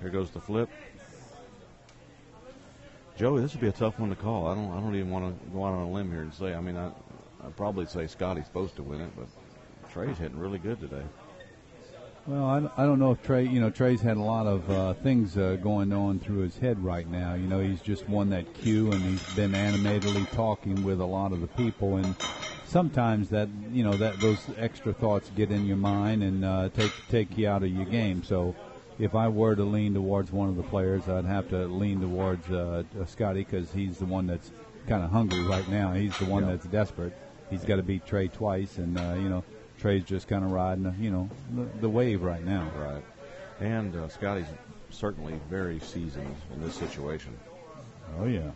Here goes the flip. Joey, this would be a tough one to call. I don't even want to go out on a limb here and say. I mean, I'd probably say Scotty's supposed to win it, but Trey's hitting really good today. Well, I don't know if Trey, Trey's had a lot of things going on through his head right now. He's just won that cue, and he's been animatedly talking with a lot of the people, and sometimes that those extra thoughts get in your mind and take you out of your game. So if I were to lean towards one of the players, I'd have to lean towards Scotty, because he's the one that's kind of hungry right now. He's the one that's desperate. He's got to beat Trey twice, and Trey's just kind of riding, the wave right now. Right. And Scotty's certainly very seasoned in this situation. Oh, yeah.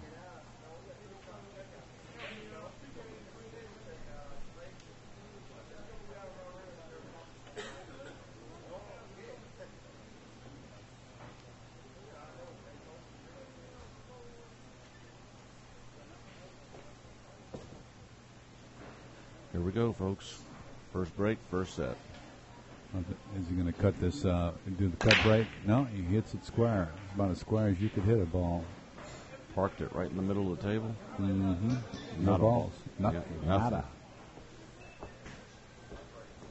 Here we go, folks. First break, first set. Is he going to cut this, do the cut break? No, he hits it square. About as square as you could hit a ball. Parked it right in the middle of the table. Mm-hmm. No balls. Nothing. Nada.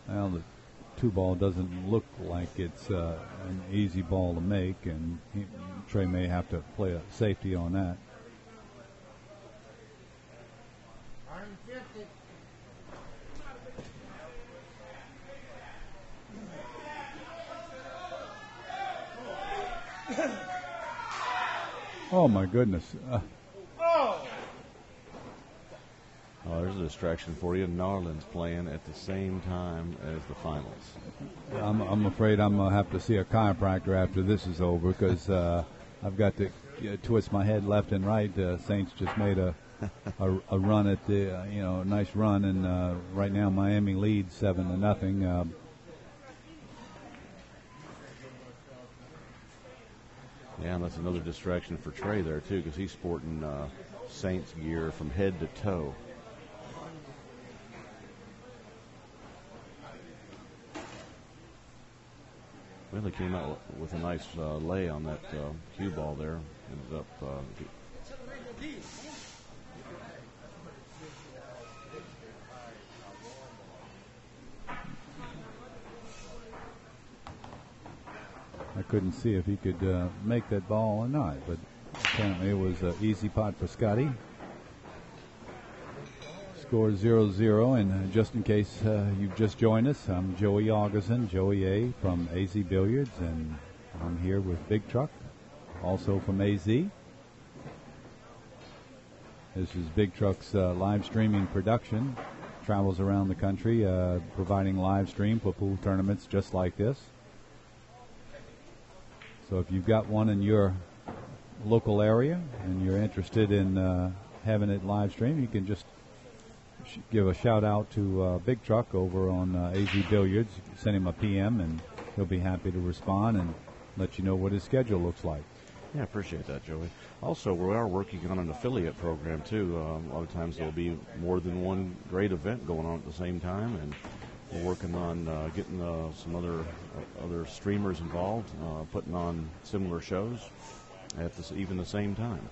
Well, the 2-ball doesn't look like it's an easy ball to make, and Trey may have to play a safety on that. Oh, my goodness. Oh, there's a distraction for you. Narland's playing at the same time as the finals. I'm afraid I'm going to have to see a chiropractor after this is over, because I've got to twist my head left and right. Saints just made a run at the, nice run, and right now Miami leads 7-0. Yeah, and that's another distraction for Trey there, too, because he's sporting Saints gear from head to toe. Well, they came out with a nice lay on that cue ball there. Ended up I couldn't see if he could make that ball or not, but apparently it was an easy pot for Scotty. Score 0-0, and just in case you've just joined us, I'm Joey Augustin, Joey A. from AZ Billiards, and I'm here with Big Truck, also from AZ. This is Big Truck's live streaming production. Travels around the country providing live stream for pool tournaments just like this. So if you've got one in your local area and you're interested in having it live stream, you can just give a shout out to Big Truck over on AZ Billiards. Send him a PM and he'll be happy to respond and let you know what his schedule looks like. Yeah, appreciate that, Joey. Also, we are working on an affiliate program, too. A lot of times there'll be more than one great event going on at the same time, and we're working on getting some other streamers involved, putting on similar shows at even the same time.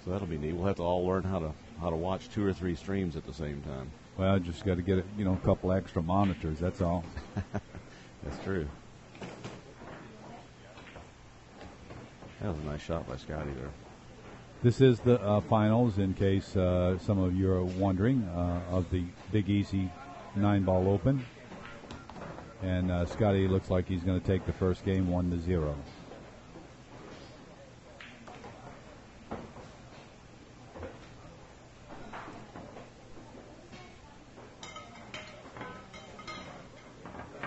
So that'll be neat. We'll have to all learn how to watch 2 or 3 streams at the same time. Well, just got to get a couple extra monitors. That's all. That's true. That was a nice shot by Scotty there. This is the finals, in case some of you are wondering, of the Big Easy 9-Ball Open. And Scotty looks like he's going to take the first game 1-0.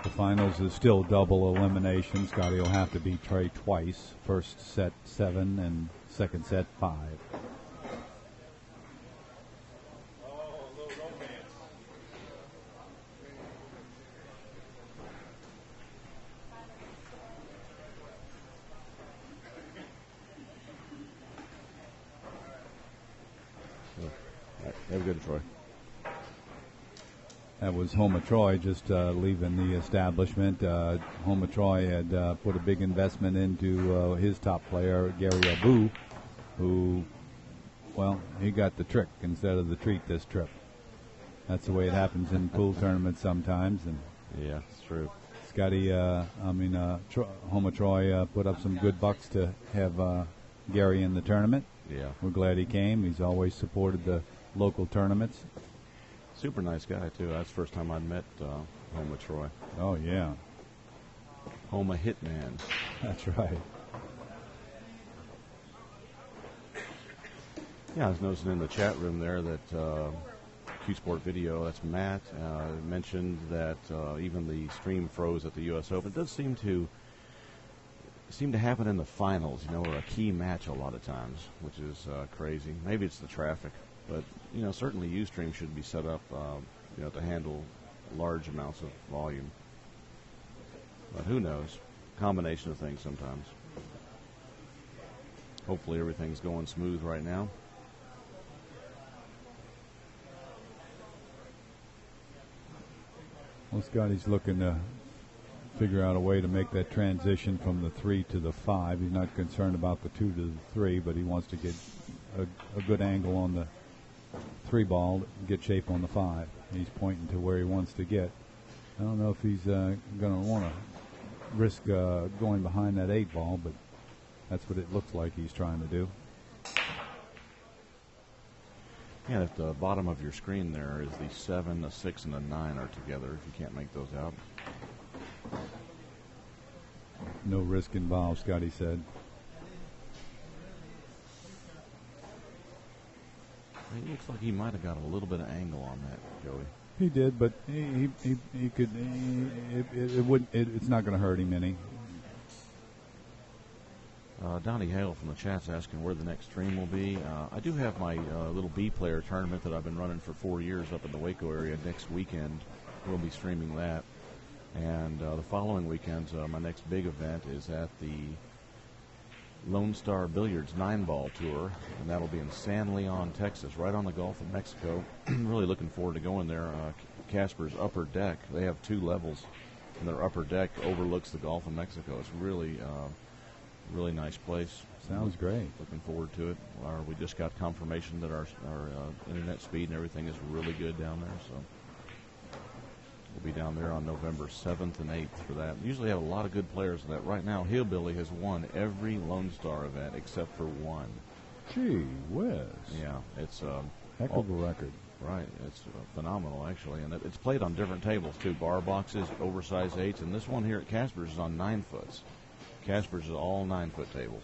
The finals is still double elimination. Scotty will have to beat Trey twice. First set 7 and second set 5. Have a good, Troy. That was Homa Troy just leaving the establishment. Homa Troy had put a big investment into his top player, Gary Abu, who, well, he got the trick instead of the treat this trip. That's the way it happens in pool tournaments sometimes. And yeah, it's true. Scotty, Homa Troy put up some good bucks to have Gary in the tournament. Yeah. We're glad he came. He's always supported the local tournaments. Super nice guy, too. That's the first time I'd met Homa Troy. Oh, yeah. Homa Hitman. That's right. Yeah, I was noticing in the chat room there that Q Sport Video, that's Matt, mentioned that even the stream froze at the U.S. Open. It does seem to happen in the finals, or a key match a lot of times, which is crazy. Maybe it's the traffic, but certainly Ustream should be set up, to handle large amounts of volume. But who knows? Combination of things sometimes. Hopefully everything's going smooth right now. Well, Scotty's looking to figure out a way to make that transition from the 3 to the 5. He's not concerned about the 2 to the 3, but he wants to get a good angle on the 3 ball, get shape on the 5. He's pointing to where he wants to get. I don't know if he's going to want to risk going behind that 8 ball, but that's what it looks like he's trying to do. Yeah, at the bottom of your screen there is the 7, a 6, and a 9 are together, if you can't make those out. No risk involved, Scotty said. It looks like he might have got a little bit of angle on that, Joey. He did, but he could. It's not going to hurt him any. Donnie Hale from the chat's asking where the next stream will be. I do have my little B-player tournament that I've been running for 4 years up in the Waco area. Next weekend, we'll be streaming that. And the following weekend, my next big event is at the Lone Star Billiards 9-ball tour, and that'll be in San Leon, Texas, right on the Gulf of Mexico. Really looking forward to going there. Casper's upper deck, they have 2 levels, and their upper deck overlooks the Gulf of Mexico. It's really nice place. Sounds great. Looking forward to it. We just got confirmation that our internet speed and everything is really good down there, so we'll be down there on November 7th and 8th for that. We usually have a lot of good players in that. Right now, Hillbilly has won every Lone Star event except for one. Gee whiz. Yeah, it's heck of a record. Right, it's phenomenal, actually. And it's played on different tables, too. Bar boxes, oversized 8s, and this one here at Casper's is on 9-foots. Casper's is all 9-foot tables.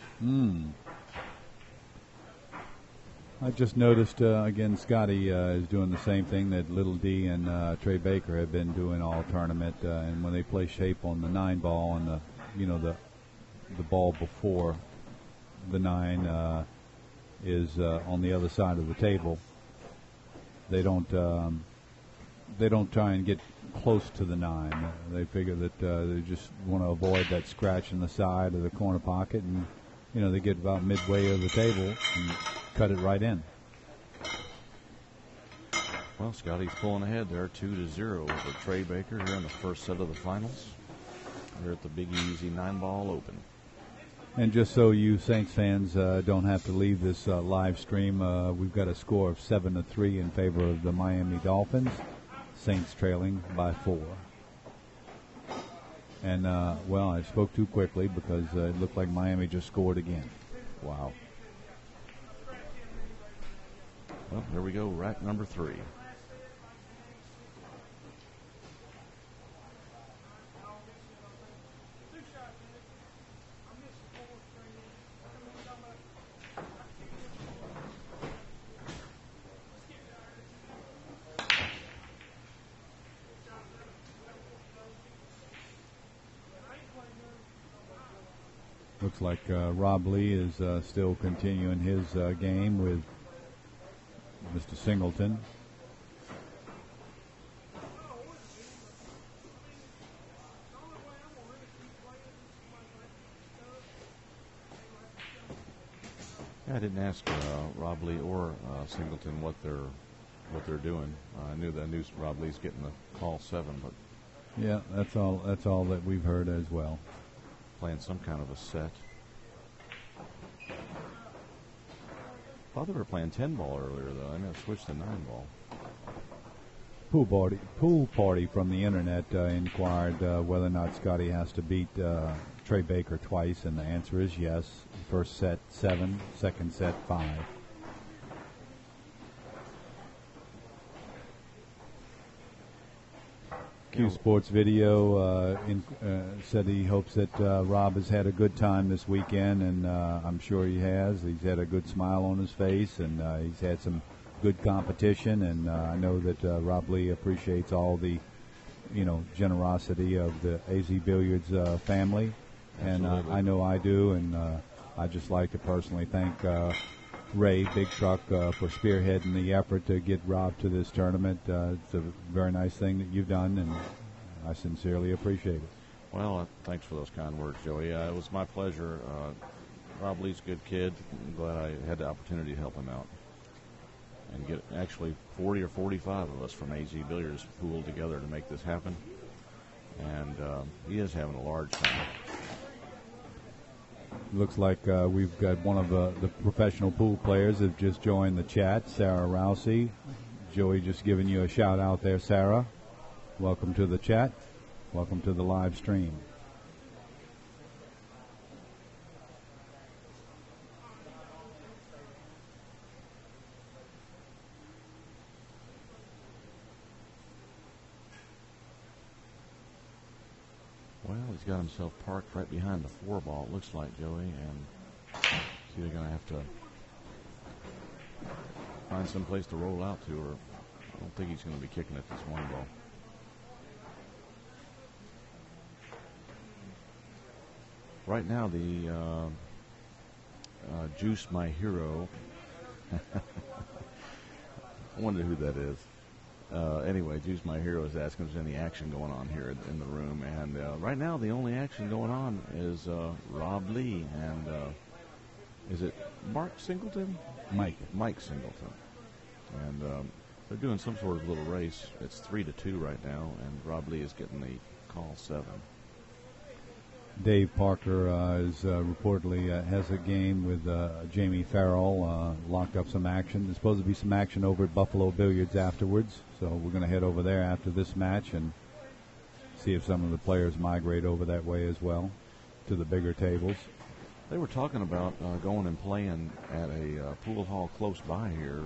I just noticed, again, Scotty is doing the same thing that Little D and Trey Baker have been doing all tournament. And when they play shape on the 9-ball and the ball before the 9 is on the other side of the table, they don't try and get close to the 9. They figure that they just want to avoid that scratch in the side of the corner pocket, and they get about midway of the table and cut it right in. Well, Scotty's pulling ahead there, 2-0 over Trey Baker here in the first set of the finals. Here at the Big Easy 9-ball Open. And just so you Saints fans don't have to leave this live stream, we've got a score of 7-3 in favor of the Miami Dolphins. Saints trailing by 4. And, I spoke too quickly because it looked like Miami just scored again. Wow. Well, there we go, rack number 3. Looks like Rob Lee is still continuing his game with Mr. Singleton. I didn't ask Rob Lee or Singleton what their what they're doing. I knew Rob Lee's getting the call 7, but yeah, that's all that we've heard as well. Playing some kind of a set. Thought they were playing 10 ball earlier though. I mean, I switched to 9 ball. Pool party from the internet inquired whether or not Scotty has to beat Trey Baker twice, and the answer is yes. First set 7, second set 5. Q Sports Video said he hopes that Rob has had a good time this weekend, and I'm sure he has. He's had a good smile on his face, and he's had some good competition, and I know that Rob Lee appreciates all the, generosity of the AZ Billiards family, and I know I do, and I'd just like to personally thank Ray Big Truck for spearheading the effort to get Rob to this tournament. It's a very nice thing that you've done, and I sincerely appreciate it. Well, thanks for those kind words, Joey. It was my pleasure. Rob Lee's a good kid. I'm glad I had the opportunity to help him out and get actually 40 or 45 of us from AZ Billiards pooled together to make this happen. And he is having a large time. Looks like we've got one of the professional pool players have just joined the chat, Sarah Rousey. Joey just giving you a shout out there, Sarah. Welcome to the chat. Welcome to the live stream. Well, he's got himself parked right behind the 4 ball, it looks like, Joey, and he's either going to have to find some place to roll out to, or I don't think he's going to be kicking at this 1 ball. Right now, the Juice My Hero, I wonder who that is. Anyway, Juice My Hero is asking if there's any action going on here in the room. And right now, the only action going on is Rob Lee. And is it Mark Singleton? Mike Singleton. And they're doing some sort of little race. It's 3-2 right now, and Rob Lee is getting the call 7. Dave Parker is reportedly has a game with Jamie Farrell, locked up some action. There's supposed to be some action over at Buffalo Billiards afterwards, so we're going to head over there after this match and see if some of the players migrate over that way as well to the bigger tables. They were talking about going and playing at a pool hall close by here,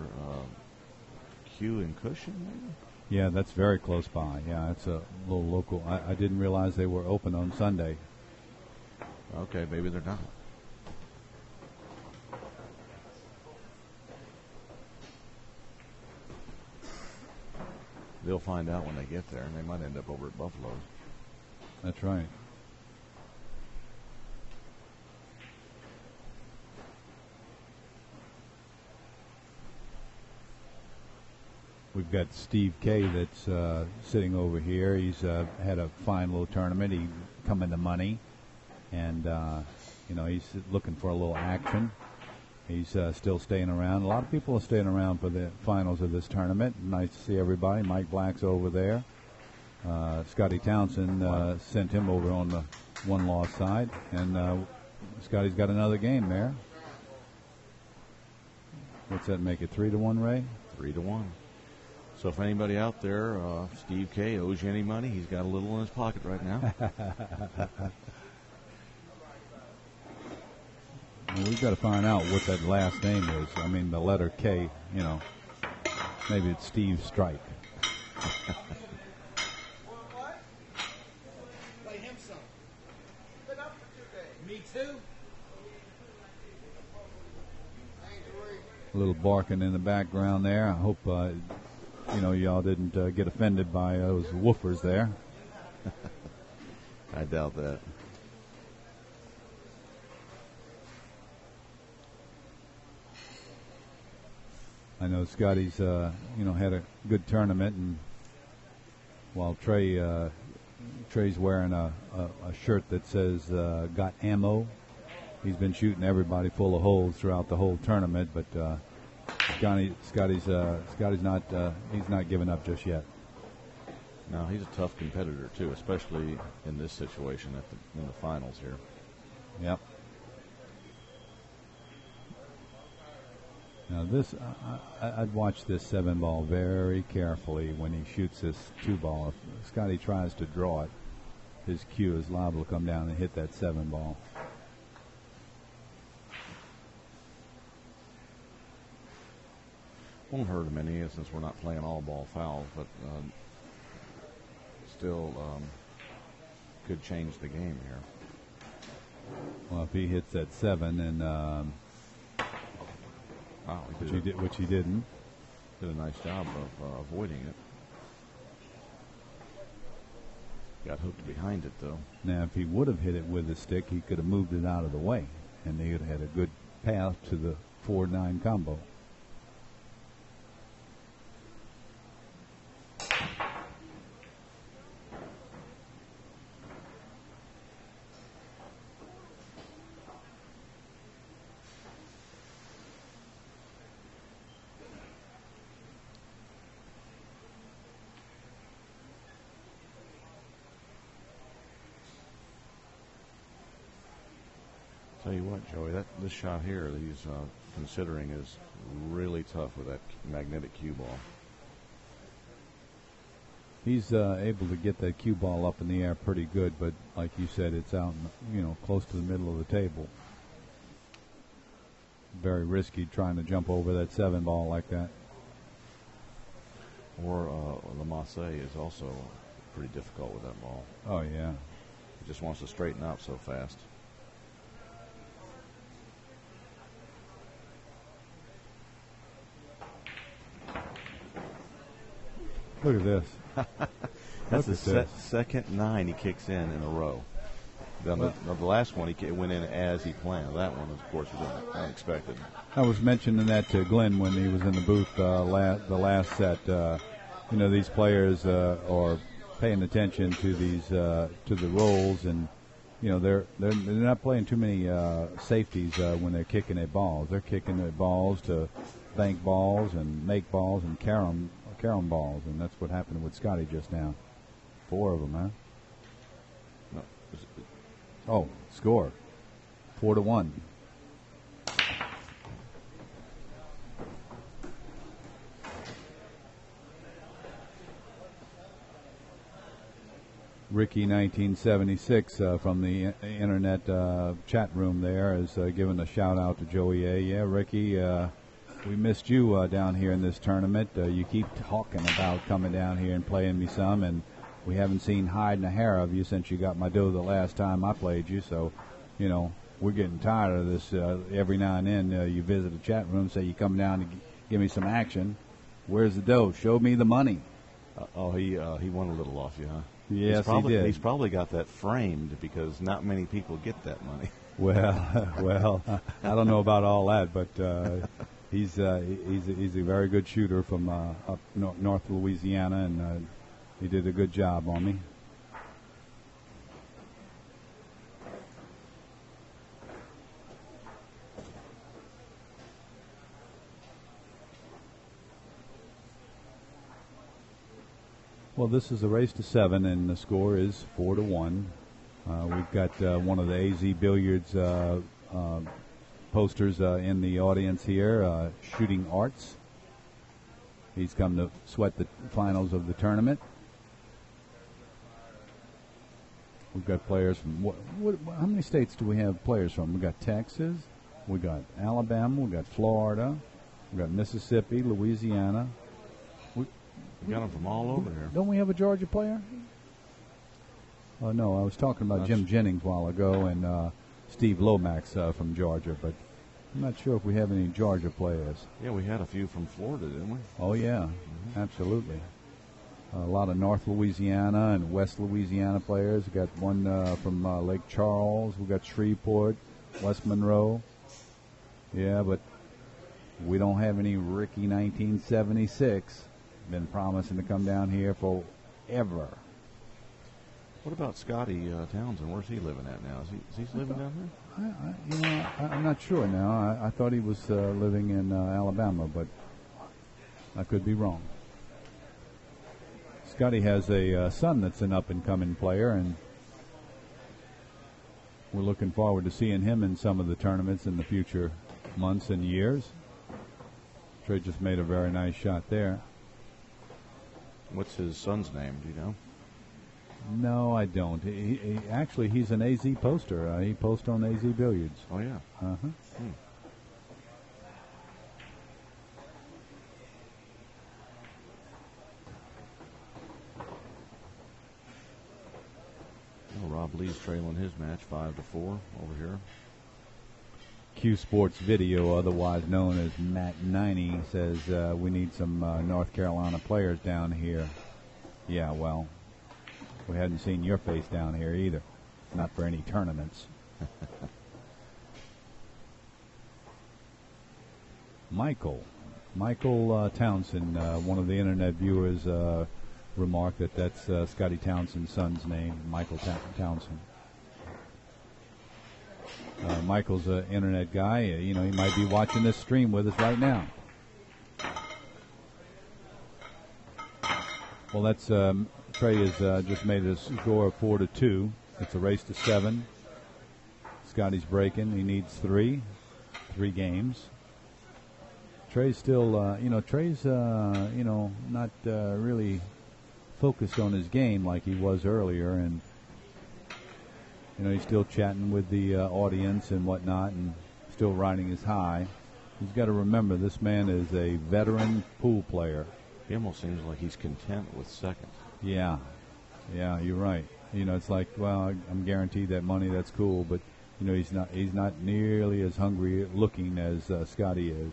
Q and Cushion, maybe? Yeah, that's very close by. Yeah, it's a little local. I didn't realize they were open on Sunday. Okay, maybe they're not. They'll find out when they get there, and they might end up over at Buffalo's. That's right. We've got Steve K that's sitting over here. He's had a fine little tournament. He come into money. And, he's looking for a little action. He's still staying around. A lot of people are staying around for the finals of this tournament. Nice to see everybody. Mike Black's over there. Scotty Townsend sent him over on the 1-loss side. And Scotty's got another game there. What's that make it, 3-1, Ray? 3-1. So if anybody out there, Steve K owes you any money, he's got a little in his pocket right now. Well, we've got to find out what that last name is. I mean, the letter K, maybe it's Steve Strike. Play him some. Been up for 2 days. Me too. A little barking in the background there. I hope, y'all didn't get offended by those woofers there. I doubt that. I know Scotty's, had a good tournament, and while Trey's wearing a shirt that says "Got Ammo," he's been shooting everybody full of holes throughout the whole tournament. But Scotty's not he's not giving up just yet. No, he's a tough competitor too, especially in this situation in the finals here. Yep. Now this, I'd watch this 7-ball very carefully when he shoots this 2-ball. If Scotty tries to draw it, his cue is liable to come down and hit that 7-ball. Won't hurt him any since we're not playing all ball fouls, but still could change the game here. Well, if he hits that 7 and wow, which he didn't. Did a nice job of avoiding it. Got hooked behind it, though. Now, if he would have hit it with the stick, he could have moved it out of the way, and he would have had a good path to the 4-9 combo. Tell you what, Joey, this shot here that he's considering is really tough with that magnetic cue ball. He's able to get that cue ball up in the air pretty good, but like you said, it's out, close to the middle of the table. Very risky trying to jump over that 7-ball like that. Or Lamasse is also pretty difficult with that ball. Oh, yeah. He just wants to straighten out so fast. Look at this. That's the second 9 he kicks in a row. The last one he went in as he planned. That one, of course, was unexpected. I was mentioning that to Glenn when he was in the booth the last set. These players are paying attention to these to the rolls, and they're not playing too many safeties when they're kicking their balls. They're kicking their balls to bank balls and make balls and carom balls, and that's what happened with Scotty just now. 4 of them, huh? No. Oh, score. 4-1. Ricky 1976 from the internet chat room there is giving a shout out to Joey A. Yeah, Ricky, we missed you down here in this tournament. You keep talking about coming down here and playing me some, and we haven't seen hide and a hair of you since you got my dough the last time I played you. So, we're getting tired of this. Every now and then you visit the chat room, say you come down to give me some action. Where's the dough? Show me the money. He won a little off you, huh? Yes, he did. He's probably got that framed because not many people get that money. Well, I don't know about all that, but he's a very good shooter from up North Louisiana, and he did a good job on me. Well, this is a race to 7, and the score is 4-1. We've got one of the AZ Billiards posters in the audience here, Shooting Arts. He's come to sweat the finals of the tournament. We've got players from how many states do we have players from? We got Texas, we got Alabama, we got Florida, we got Mississippi, Louisiana. We got them from all over here. Don't we have a Georgia player? Oh, no, I was talking about Jim Jennings a while ago and Steve Lomax from Georgia, but I'm not sure if we have any Georgia players. Yeah, we had a few from Florida, didn't we? Oh, yeah, absolutely. A lot of North Louisiana and West Louisiana players. We got one from Lake Charles. We got Shreveport, West Monroe. Yeah, but we don't have any Ricky 1976. Been promising to come down here forever. What about Scotty Townsend? Where's he living at now? Is he living down there? I'm not sure now. I thought he was living in Alabama, but I could be wrong. Scotty has a son that's an up-and-coming player, and we're looking forward to seeing him in some of the tournaments in the future months and years. Trey just made a very nice shot there. What's his son's name? Do you know? No, I don't. Actually, he's an AZ poster. He posts on AZ Billiards. Oh, yeah. Uh-huh. Well, Rob Lee's trailing his match 5-4 over here. Q Sports Video, otherwise known as Matt 90, says we need some North Carolina players down here. Yeah, well, we hadn't seen your face down here either. Not for any tournaments. Michael Townsend, one of the internet viewers, remarked that that's Scotty Townsend's son's name, Michael Townsend. Michael's an internet guy. He might be watching this stream with us right now. Well, that's Trey has just made a score of 4-2. It's a race to 7. Scotty's breaking. He needs 3 games. Trey's still, Trey's, not really focused on his game like he was earlier, and he's still chatting with the audience and whatnot, and still riding his high. He's got to remember this man is a veteran pool player. He almost seems like he's content with second. Yeah, you're right. It's like, well, I'm guaranteed that money. That's cool, but he's not nearly as hungry looking as Scotty is.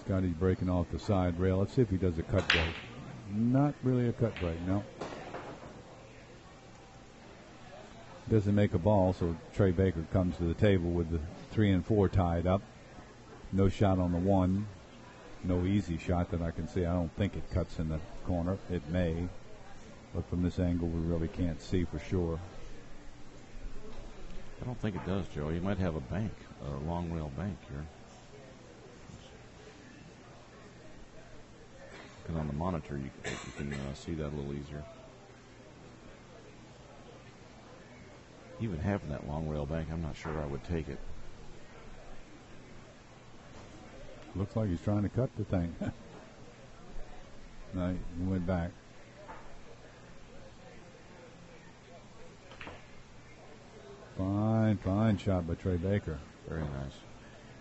Scotty's breaking off the side rail. Let's see if he does a cut break. Not really a cut break, no. Doesn't make a ball, so Trey Baker comes to the table with the 3 and 4 tied up. No shot on the 1. No easy shot that I can see. I don't think it cuts in the corner. It may, but from this angle we really can't see for sure. I don't think it does, Joe. You might have a bank, a long rail bank here. And on the monitor, you can see that a little easier. Even having that long rail bank, I'm not sure I would take it. Looks like he's trying to cut the thing. No, he went back. Fine shot by Trey Baker. Very nice.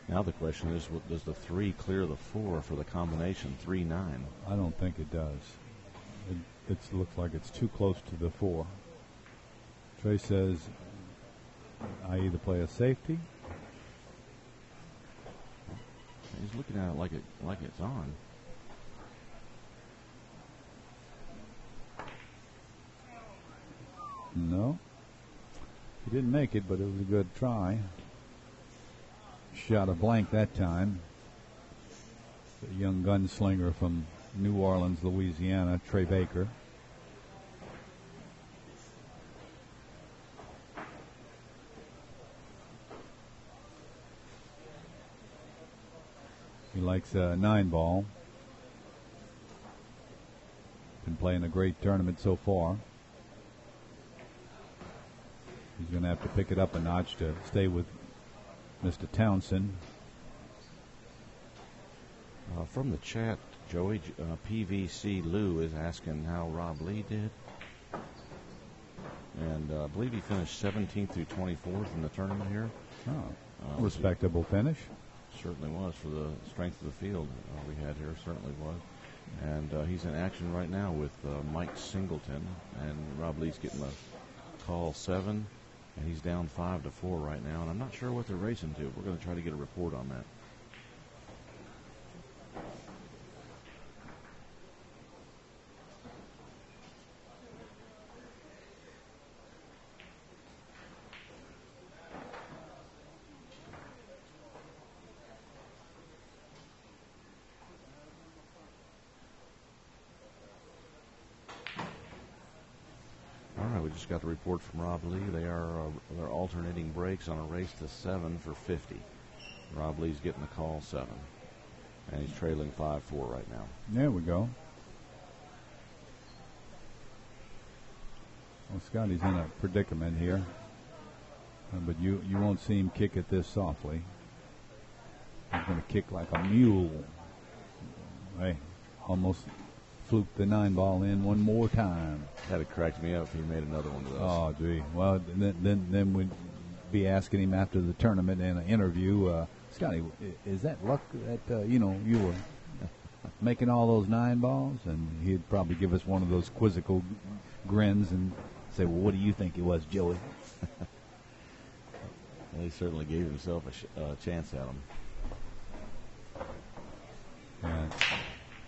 Now the question is, does the 3 clear the 4 for the combination 3-9? I don't think it does. It looks like it's too close to the 4. Trey says, I either play a safety. He's looking at it like it's on. No. He didn't make it, but it was a good try. Shot a blank that time. The young gunslinger from New Orleans, Louisiana, Trey Baker. He likes a 9-ball. Been playing a great tournament so far. He's going to have to pick it up a notch to stay with Mr. Townsend. From the chat, Joey, PVC Lou is asking how Rob Lee did. And I believe he finished 17th through 24th in the tournament here. Oh, respectable finish. Certainly was for the strength of the field we had here. Certainly was. And he's in action right now with Mike Singleton. And Rob Lee's getting a call 7. And he's down 5-4 right now. And I'm not sure what they're racing to. We're going to try to get a report on that. right, we just got the report from Rob Lee. They're alternating breaks on a race to 7 for 50. Rob Lee's getting the call 7, and he's trailing 5-4 right now. There we go. Well, Scotty's in a predicament here, but you won't see him kick it this softly. He's going to kick like a mule. Hey, almost fluked the 9-ball in one more time. That'd have cracked me up if he made another one of those. Oh, gee. Well, then we'd be asking him after the tournament in an interview, Scotty, is that luck that, you were making all those 9-balls? And he'd probably give us one of those quizzical grins and say, well, what do you think it was, Joey? Well, he certainly gave himself a chance at him. And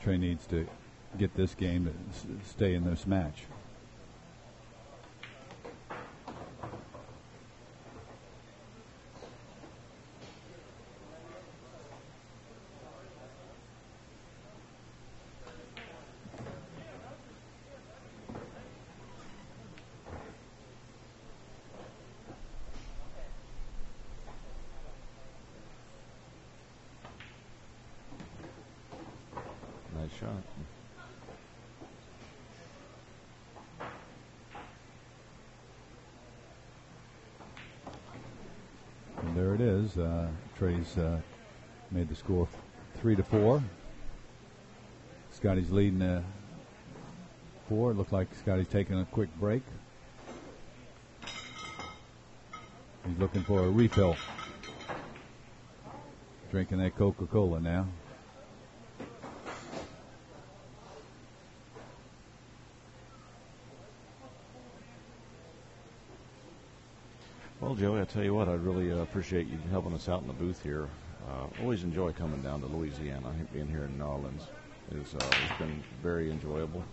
Trey needs to get this game to stay in this match. Nice shot. And there it is. Trey's made the score 3-4. Scotty's leading 4. It looked like Scotty's taking a quick break. He's looking for a refill. Drinking that Coca-Cola now. Well, Joey, I tell you what, I really appreciate you helping us out in the booth here. Always enjoy coming down to Louisiana. I think being here in New Orleans it's been very enjoyable.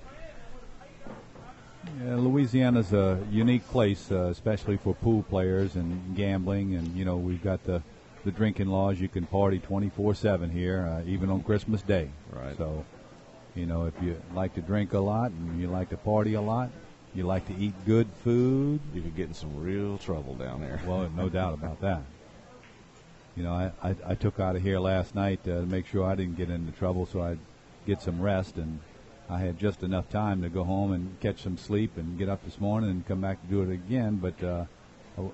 Yeah, Louisiana's a unique place, especially for pool players and gambling. And, we've got the drinking laws. You can party 24/7 here, even on Christmas Day. Right. So, if you like to drink a lot and you like to party a lot, you like to eat good food, You could get in some real trouble down there. well, no doubt about that. I took out of here last night to make sure I didn't get into trouble, so I'd get some rest, and I had just enough time to go home and catch some sleep and get up this morning and come back to do it again. But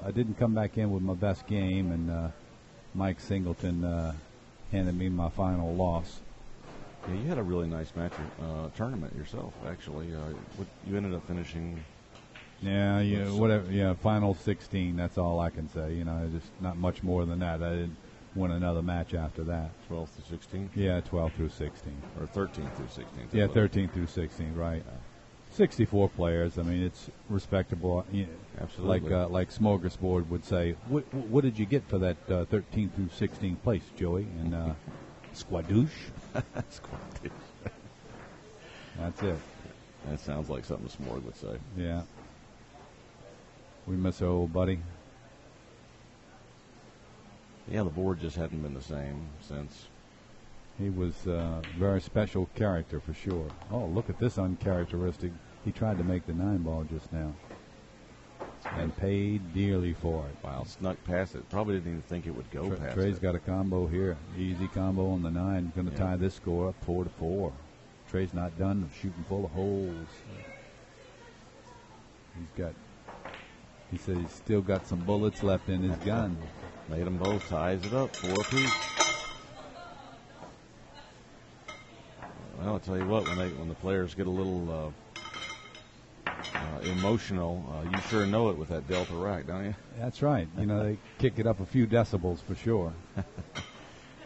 I didn't come back in with my best game, and Mike Singleton handed me my final loss. Yeah, you had a really nice match tournament yourself, actually. You ended up finishing. Yeah, whatever. Yeah, final 16. That's all I can say. Just not much more than that. I didn't win another match after that. 12th to 16th? Yeah, 12 through 16. Or 13th through 16th. Yeah, 13 through 16. Right. 64 players. I mean, it's respectable. Absolutely. Like Smorgasbord would say. What did you get for that 13 through 16 place, Joey? And Squadouche. Scotty. That's it. That sounds like something Smorg would say. Yeah. We miss our old buddy. Yeah, the board just hadn't been the same since. He was a very special character for sure. Oh, look at this uncharacteristic. He tried to make the 9-ball just now. And paid dearly for it. Wow, snuck past it. Probably didn't even think it would go past Trey's it. got a combo here. Easy combo on the 9. Going to tie this score up 4-4. Trey's not done shooting full of holes. He said he's still got some bullets left in his gun. Made them both. Ties it up. 4 apiece. Well, I'll tell you what, when the players get a little emotional, you sure know it with that Delta rack, don't you? That's right. They kick it up a few decibels for sure.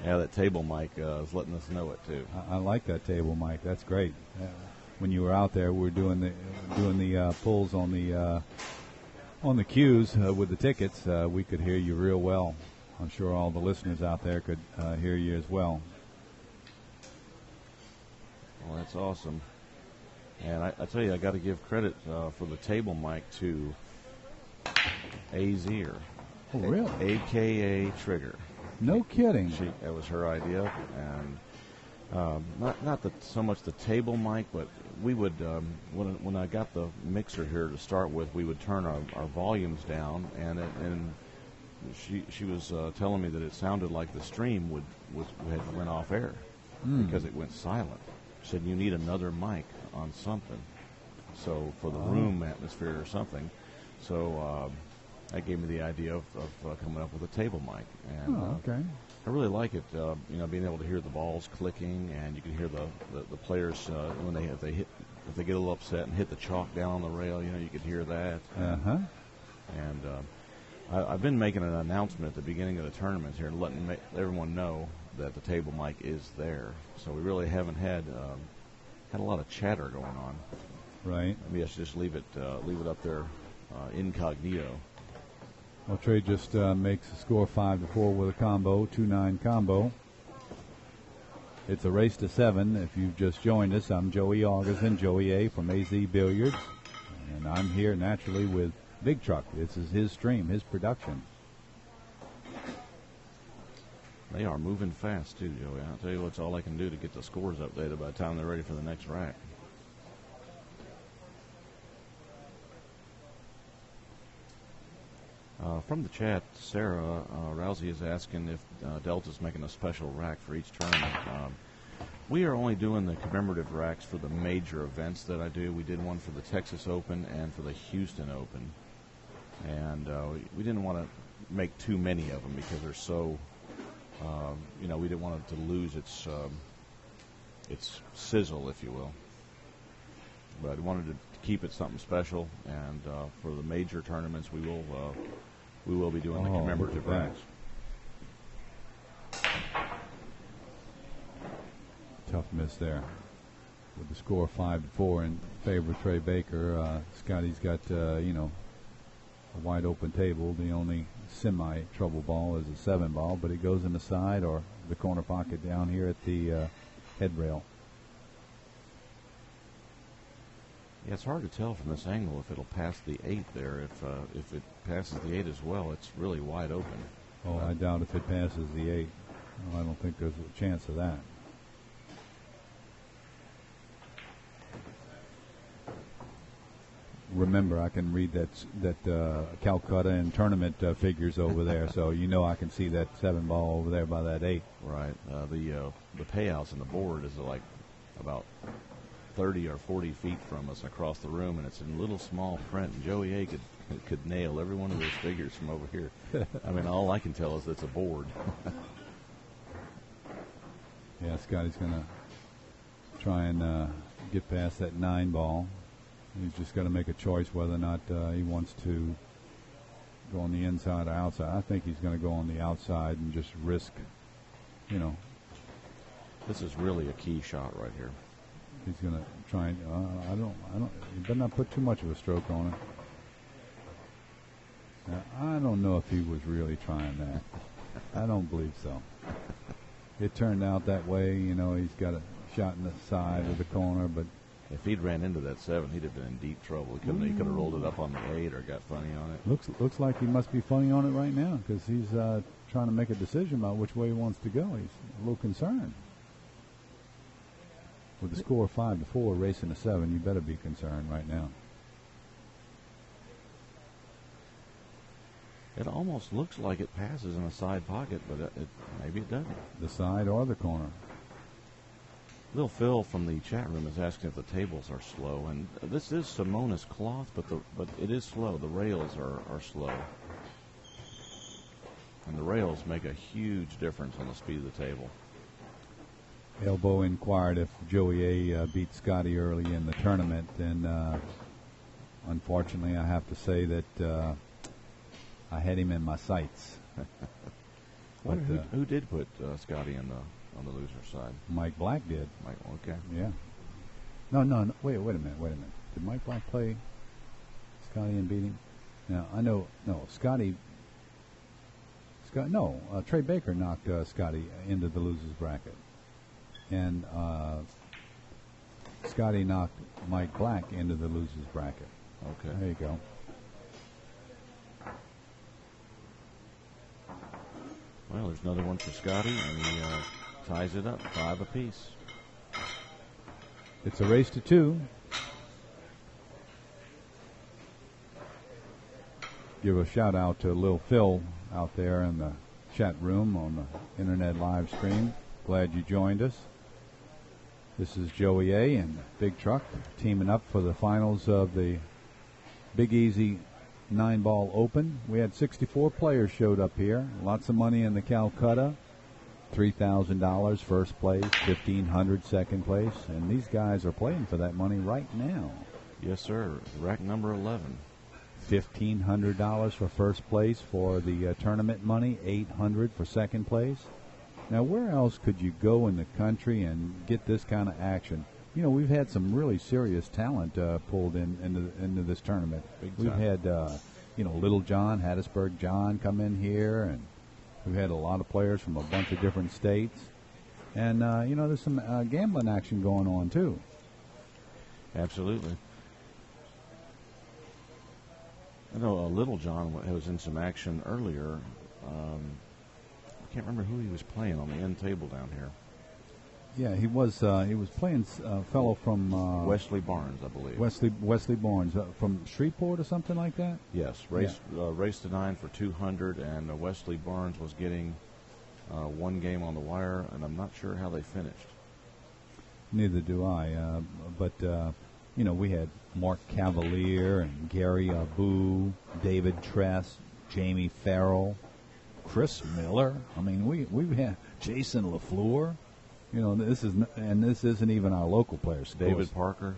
Yeah, that table mic is letting us know it too. I like that table mic. That's great. When you were out there, we were doing the pulls on the cues with the tickets. We could hear you real well. I'm sure all the listeners out there could hear you as well. Well, that's awesome. And I tell you, I got to give credit for the table mic to AZer. Oh, really? AKA Trigger. No kidding. That was her idea, and Not so much the table mic, but we would when I got the mixer here to start with, we would turn our volumes down, and she was telling me that it sounded like the stream had went off air because it went silent. She said you need another mic on something, so for the room atmosphere or something. So that gave me the idea of coming up with a table mic, and okay. I really like it. Being able to hear the balls clicking, and you can hear the players when if they get a little upset and hit the chalk down on the rail. You can hear that. And I've been making an announcement at the beginning of the tournaments here, and letting everyone know that the table mic is there. So we really haven't had a lot of chatter going on. Right. Maybe I should just leave it up there incognito. Well, Trey just makes a score 5-4 with a combo, 2-9 combo. It's a race to 7. If you've just joined us, I'm Joey Augustin, Joey A from AZ Billiards, and I'm here naturally with Big Truck. This is his stream, his production. They are moving fast too, Joey. I'll tell you what's all I can do to get the scores updated by the time they're ready for the next rack. From the chat, Sarah Rousey is asking if Delta's making a special rack for each tournament. We are only doing the commemorative racks for the major events that I do. We did one for the Texas Open and for the Houston Open. And we didn't want to make too many of them because they're so, we didn't want it to lose its sizzle, if you will. But I wanted to keep it something special, and for the major tournaments, we will be doing the commemorative racks. Tough miss there. With the score 5-4 in favor of Trey Baker, Scotty's got a wide open table. The only semi-trouble ball is a 7 ball, but it goes in the side or the corner pocket down here at the head rail. Yeah, it's hard to tell from this angle if it'll pass the 8 there. If it passes the 8 as well, it's really wide open. Oh, I doubt if it passes the 8. No, I don't think there's a chance of that. Remember, I can read that Calcutta and tournament figures over there, so I can see that 7 ball over there by that 8. Right. The payouts on the board is like about 30 or 40 feet from us across the room, and it's in little small print. And Joey A could nail every one of those figures from over here. I mean, all I can tell is it's a board. Yeah, Scotty's going to try and get past that 9 ball. He's just got to make a choice whether or not he wants to go on the inside or outside. I think he's going to go on the outside and just risk, This is really a key shot right here. He's going to try and, I don't, you better not put too much of a stroke on it. Now, I don't know if he was really trying that. I don't believe so. It turned out that way, he's got a shot in the side of the corner, but if he'd ran into that 7, he'd have been in deep trouble. He could have rolled it up on the 8 or got funny on it. Looks like he must be funny on it right now because he's trying to make a decision about which way he wants to go. He's a little concerned. With the score 5-4, racing to 7, you better be concerned right now. It almost looks like it passes in a side pocket, but maybe it doesn't. The side or the corner. Little Phil from the chat room is asking if the tables are slow, and this is Simonis cloth, but it is slow. The rails are slow, and the rails make a huge difference on the speed of the table. Elbow inquired if Joey A beat Scotty early in the tournament, and unfortunately I have to say that I had him in my sights. But, who did put Scotty on the loser side? Mike Black did. Mike, okay. Yeah. No. Wait a minute. Did Mike Black play Scotty and beat him? Now, I know, no, Trey Baker knocked Scotty into the loser's bracket. And Scotty knocked Mike Black into the loser's bracket. Okay. There you go. Well, there's another one for Scotty, and he ties it up 5 apiece. It's a race to 2. Give a shout out to Lil Phil out there in the chat room on the internet live stream. Glad you joined us. This is Joey A. and Big Truck teaming up for the finals of the Big Easy 9-Ball Open. We had 64 players showed up here. Lots of money in the Calcutta. $3,000 first place, $1,500 second place, and these guys are playing for that money right now. Yes, sir. Rack number 11. $1,500 for first place for the tournament money, $800 for second place. Now, where else could you go in the country and get this kind of action? You know, we've had some really serious talent pulled into this tournament. We've had, Little John, Hattiesburg John come in here, and we've had a lot of players from a bunch of different states. And, there's some gambling action going on, too. Absolutely. I know Little John was in some action earlier. I can't remember who he was playing on the end table down here. Yeah, he was playing a fellow from Wesley Barnes, I believe. Wesley Barnes from Shreveport or something like that. Yes, race to 9 for 200, and Wesley Barnes was getting one game on the wire, and I'm not sure how they finished. Neither do I. But we had Mark Cavalier and Gary Abu, David Tress, Jamie Farrell, Chris Miller. I mean, we've had Jason LaFleur. This isn't even our local players. David Parker.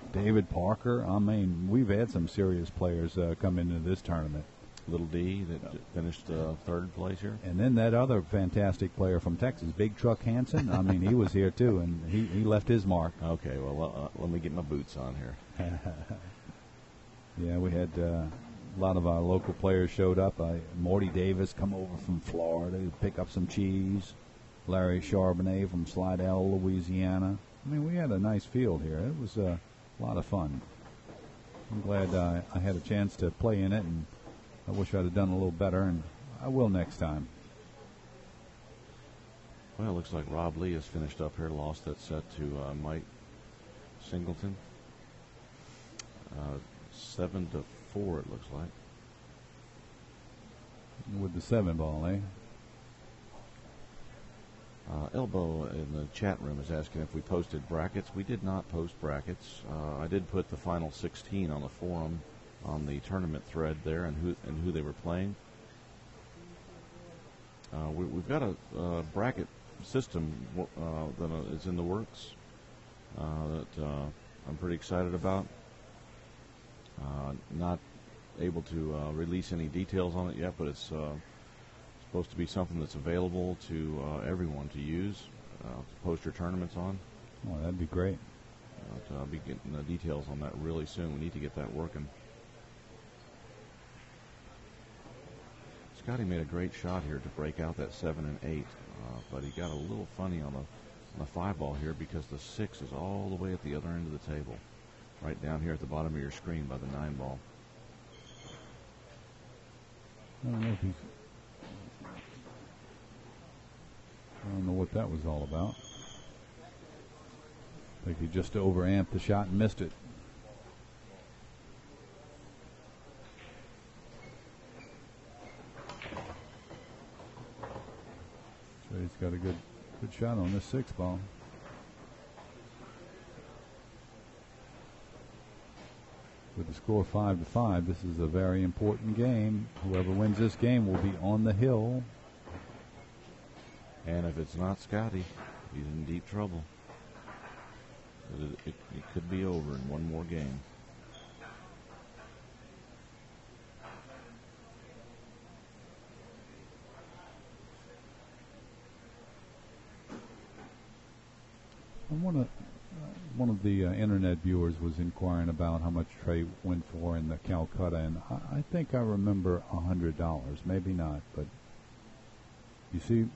I mean, we've had some serious players come into this tournament. Little D that finished third place here. And then that other fantastic player from Texas, Big Truck Hansen. I mean, he was here too, and he left his mark. Okay, well, let me get my boots on here. Yeah, we had a lot of our local players showed up. Morty Davis come over from Florida to pick up some cheese. Larry Charbonnet from Slidell, Louisiana. I mean, we had a nice field here. It was a lot of fun. I'm glad I had a chance to play in it, and I wish I'd have done a little better, and I will next time. Well, it looks like Rob Lee has finished up here, lost that set to Mike Singleton. 7-4, it looks like. With the 7-ball, eh? Elbow in the chat room is asking if we posted brackets. We did not post brackets. I did put the final 16 on the forum on the tournament thread there and who they were playing. We've got a bracket system that is in the works that I'm pretty excited about. Not able to release any details on it yet, but it's supposed to be something that's available to everyone to use, to post your tournaments on. Oh, that'd be great. I'll be getting the details on that really soon. We need to get that working. Scotty made a great shot here to break out that 7 and 8, but he got a little funny on the 5-ball here because the 6 is all the way at the other end of the table, right down here at the bottom of your screen by the 9-ball. I don't know what that was all about. I think he just overamped the shot and missed it. So he's got a good shot on this 6-ball. With the score 5-5, this is a very important game. Whoever wins this game will be on the hill. And if it's not Scotty, he's in deep trouble. It could be over in one more game. One of the internet viewers was inquiring about how much Trey went for in the Calcutta, and I think I remember $100. Maybe not, but you see,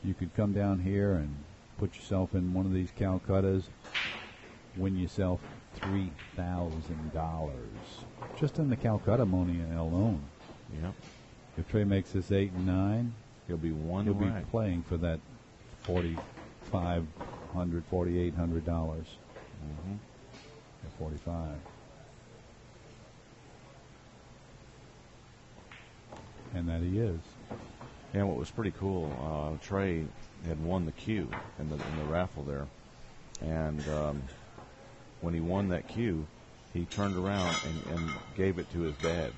you could come down here and put yourself in one of these Calcuttas, win yourself $3,000 just in the Calcutta money alone. Yep. If Trey makes this 8 and 9, he'll be be playing for that $4,500, $4,800. Mm-hmm. At 45. And that he is. And what was pretty cool, Trey had won the Q in the raffle there, and when he won that Q, he turned around and gave it to his dad.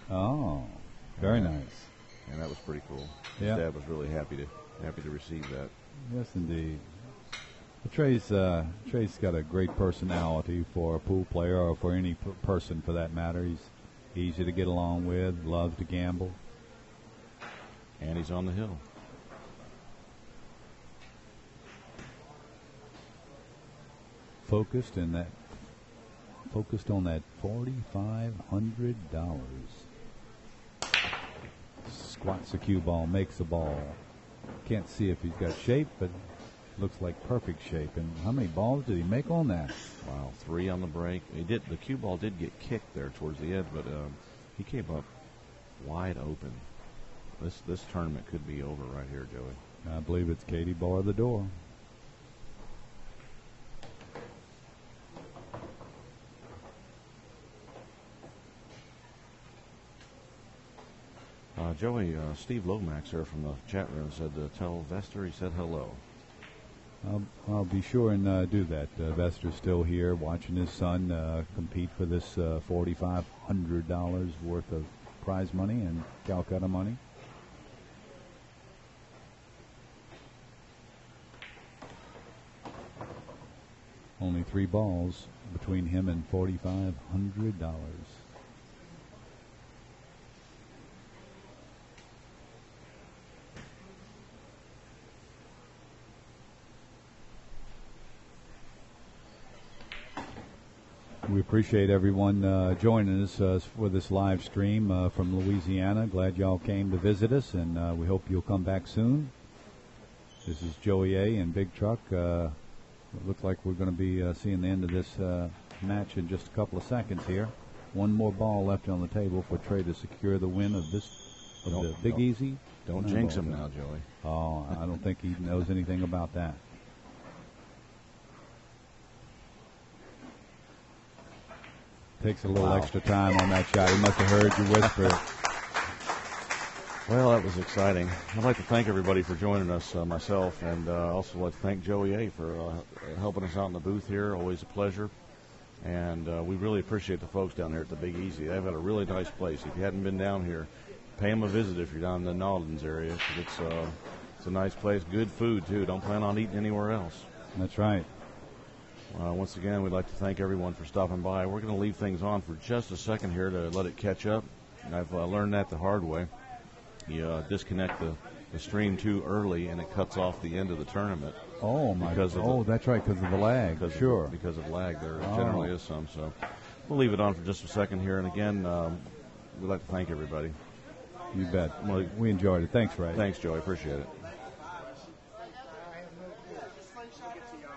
Oh, very nice. And that was pretty cool. His Yeah. dad was really happy to receive that. Yes, indeed. But Trey's got a great personality for a pool player or for any person for that matter. He's easy to get along with, loves to gamble. And he's on the hill. Focused on that $4,500. Squats a cue ball, makes a ball. Can't see if he's got shape, but looks like perfect shape. And how many balls did he make on that? Wow, 3 on the break. The cue ball did get kicked there towards the edge, but he came up wide open. This tournament could be over right here, Joey. I believe it's Katie bar the door. Joey, Steve Lomax there from the chat room said to tell Vester he said hello. I'll be sure and do that. Vester's still here watching his son compete for this $4,500 worth of prize money and Calcutta money. Only 3 balls between him and $4,500. We appreciate everyone joining us for this live stream from Louisiana. Glad y'all came to visit us, and we hope you'll come back soon. This is Joey A. and Big Truck. It looks like we're going to be seeing the end of this match in just a couple of seconds here. One more ball left on the table for Trey to secure the win of the Big Easy. Don't jinx him now, Joey. Oh, I don't think he knows anything about that. Takes a little extra time on that shot. He must have heard you whisper. Well, that was exciting. I'd like to thank everybody for joining us, myself, and also like to thank Joey A. for helping us out in the booth here. Always a pleasure. And we really appreciate the folks down there at the Big Easy. They've got a really nice place. If you hadn't been down here, pay them a visit if you're down in the Naldens area. It's a nice place. Good food, too. Don't plan on eating anywhere else. That's right. Once again, we'd like to thank everyone for stopping by. We're going to leave things on for just a second here to let it catch up. And I've learned that the hard way. You disconnect the stream too early, and it cuts off the end of the tournament. Oh, my God. That's right, because of the lag. Sure. Because of lag, there generally is some. So we'll leave it on for just a second here. And again, we'd like to thank everybody. You bet. We enjoyed it. Thanks, Ray. Thanks, Joey. Appreciate it.